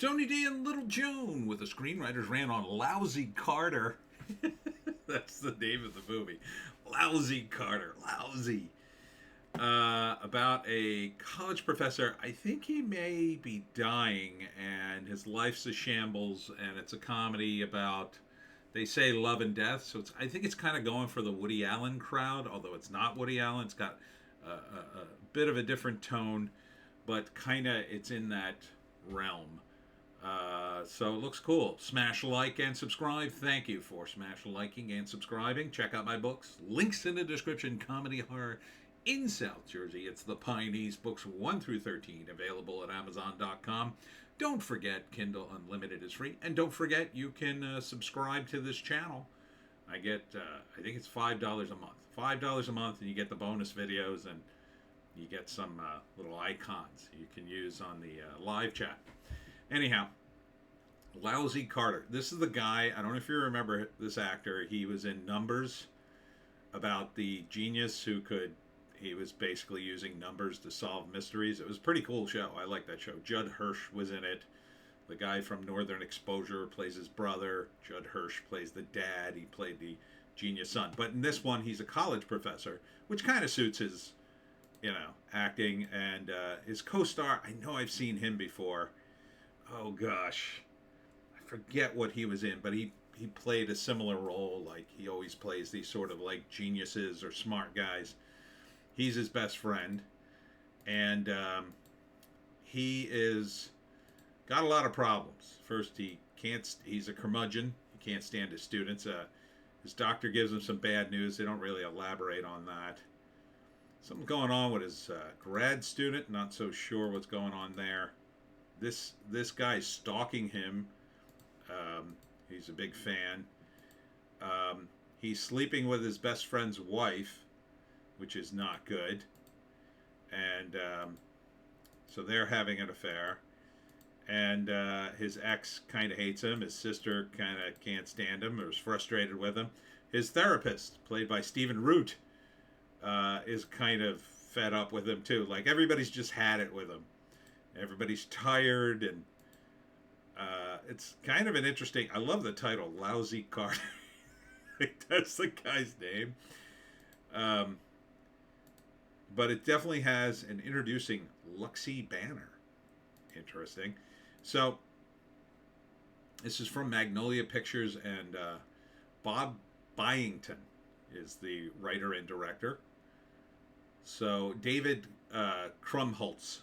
Tony D and Little Joan with a screenwriter's rant on Lousy Carter. That's the name of the movie. Lousy Carter. Lousy. About a college professor. I think he may be dying and his life's a shambles, and it's a comedy about, they say, love and death. So I think it's kind of going for the Woody Allen crowd, although it's not Woody Allen. It's got a bit of a different tone, but kind of it's in that realm. So it looks cool. Smash like and subscribe. Thank you for smash liking and subscribing. Check out my books. Links in the description. Comedy horror in South Jersey. It's the Pineys, books 1 through 13, available at Amazon.com. Don't forget, Kindle Unlimited is free. And don't forget, you can subscribe to this channel. I get, I think it's $5 a month. $5 a month, and you get the bonus videos, and you get some little icons you can use on the live chat. Anyhow, Lousy Carter. This is the guy, I don't know if you remember this actor. He was in Numbers, about the genius who could, he was basically using numbers to solve mysteries. It was a pretty cool show. I like that show. Judd Hirsch was in it. The guy from Northern Exposure plays his brother. Judd Hirsch plays the dad. He played the genius son. But in this one, he's a college professor, which kind of suits his, acting. And his co-star, I know I've seen him before. Oh gosh, I forget what he was in, but he played a similar role. Like, he always plays these sort of like geniuses or smart guys. He's his best friend, and he is got a lot of problems. First, he's a curmudgeon. He can't stand his students. His doctor gives him some bad news. They don't really elaborate on that. Something going on with his grad student. Not so sure what's going on there. This guy's stalking him. He's a big fan. He's sleeping with his best friend's wife, which is not good. And so they're having an affair. And his ex kind of hates him. His sister kind of can't stand him or is frustrated with him. His therapist, played by Stephen Root, is kind of fed up with him too. Like, everybody's just had it with him. Everybody's tired, and it's kind of an interesting, I love the title, Lousy Carter. That's the guy's name. But it definitely has an introducing Luxy banner. Interesting. So, this is from Magnolia Pictures, and Bob Byington is the writer and director. So, David Krumholtz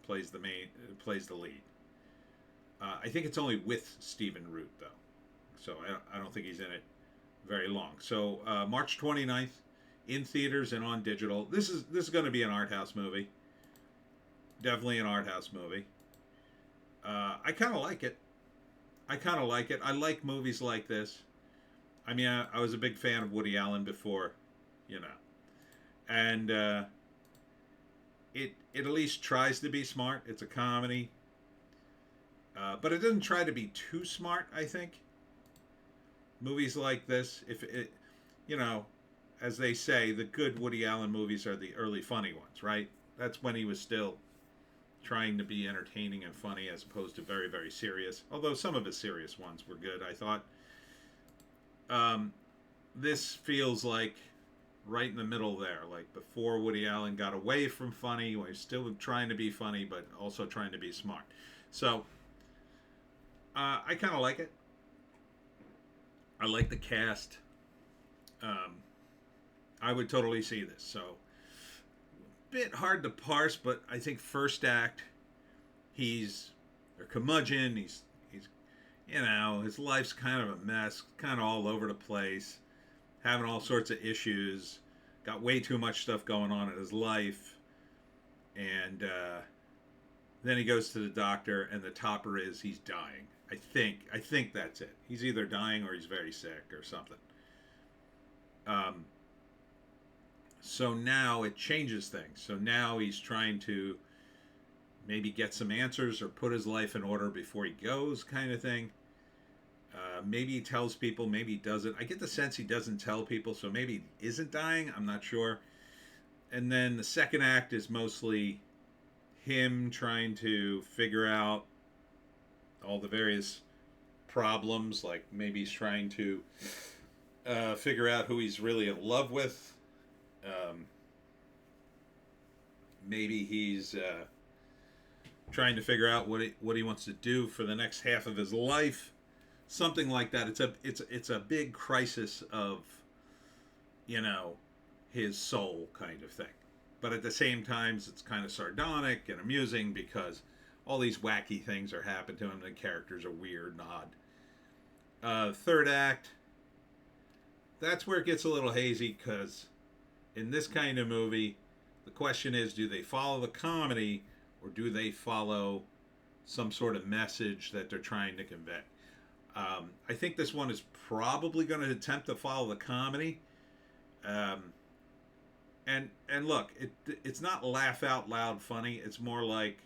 plays the lead. I think it's only with Stephen Root, though. So, I don't think he's in it very long. So, March 29th, in theaters and on digital. This is going to be an art house movie. Definitely an art house movie. I kind of like it. I like movies like this. I mean, I was a big fan of Woody Allen before, and it at least tries to be smart. It's a comedy, but it doesn't try to be too smart, I think. Movies like this, if it, as they say, the good Woody Allen movies are the early funny ones, right? That's when he was still trying to be entertaining and funny, as opposed to very, very serious. Although some of his serious ones were good, I thought. This feels like right in the middle there, like before Woody Allen got away from funny, when he was still trying to be funny, but also trying to be smart. So, I kind of like it. I like the cast. I would totally see this. So, bit hard to parse, but I think first act, he's a curmudgeon. He's his life's kind of a mess, kind of all over the place, having all sorts of issues, got way too much stuff going on in his life, and then he goes to the doctor, and the topper is he's dying. I think that's it. He's either dying or he's very sick or something. So now it changes things. So now he's trying to maybe get some answers or put his life in order before he goes, kind of thing. Maybe he tells people, maybe he doesn't. I get the sense he doesn't tell people, so maybe he isn't dying. I'm not sure. And then the second act is mostly him trying to figure out all the various problems, like maybe he's trying to figure out who he's really in love with. Maybe he's trying to figure out what he wants to do for the next half of his life, something like that. It's a big crisis of, you know, his soul kind of thing. But at the same time, it's kind of sardonic and amusing because all these wacky things are happening to him. The characters are weird and odd. Third act, that's where it gets a little hazy because in this kind of movie, the question is, do they follow the comedy or do they follow some sort of message that they're trying to convey? I think this one is probably going to attempt to follow the comedy. And look, it's not laugh out loud funny. It's more like,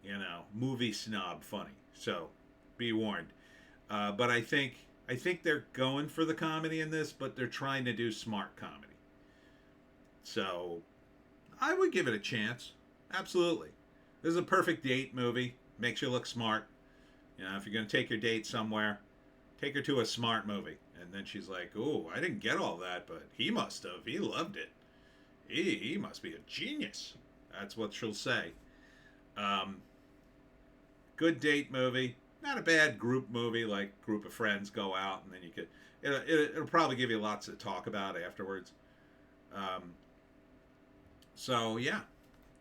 you know, movie snob funny. So be warned. But I think they're going for the comedy in this, but they're trying to do smart comedy. So I would give it a chance. Absolutely. This is a perfect date movie. Makes you look smart. You know, if you're going to take your date somewhere, take her to a smart movie. And then she's like, "Oh, I didn't get all that, but he must have. He loved it. He must be a genius." That's what she'll say. Good date movie. Not a bad group movie, like group of friends go out and then you could... It'll probably give you lots to talk about afterwards. So, yeah.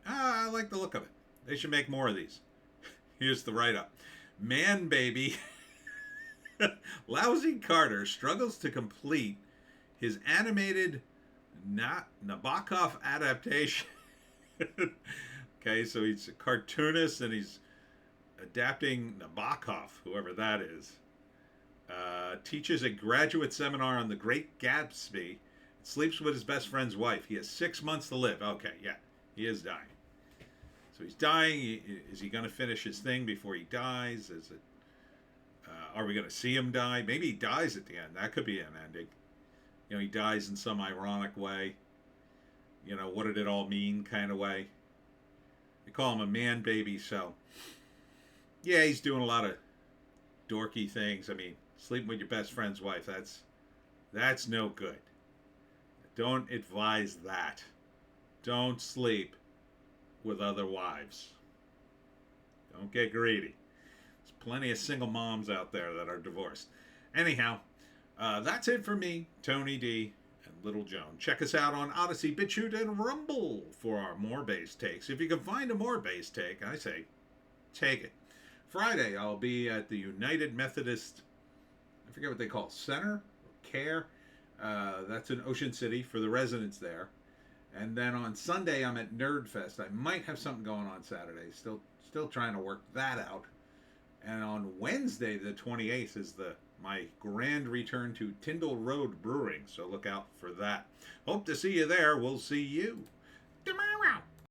I like the look of it. They should make more of these. Here's the write-up. Man Baby. Lousy Carter struggles to complete his animated Nabokov adaptation. Okay, so he's a cartoonist and he's adapting Nabokov, whoever that is. Teaches a graduate seminar on the Great Gatsby. Sleeps with his best friend's wife. He has 6 months to live. Okay, yeah, he is dying. So he's dying. Is he going to finish his thing before he dies? Is it? Are we going to see him die? Maybe he dies at the end. That could be an ending. You know, he dies in some ironic way. You know, what did it all mean kind of way. They call him a man baby, so... Yeah, he's doing a lot of dorky things. I mean, sleeping with your best friend's wife, that's no good. Don't advise that. Don't sleep with other wives. Don't get greedy. There's plenty of single moms out there that are divorced. Anyhow, that's it for me, Tony D, and Little Joan. Check us out on Odysee, Bitchute, and Rumble for our more bass takes. If you can find a more bass take, I say, take it. Friday, I'll be at the United Methodist, I forget what they call it, Center? Care? That's in Ocean City for the residents there. And then on Sunday, I'm at Nerdfest. I might have something going on Saturday. Still trying to work that out. And on Wednesday, the 28th, is my grand return to Tyndall Road Brewing. So look out for that. Hope to see you there. We'll see you.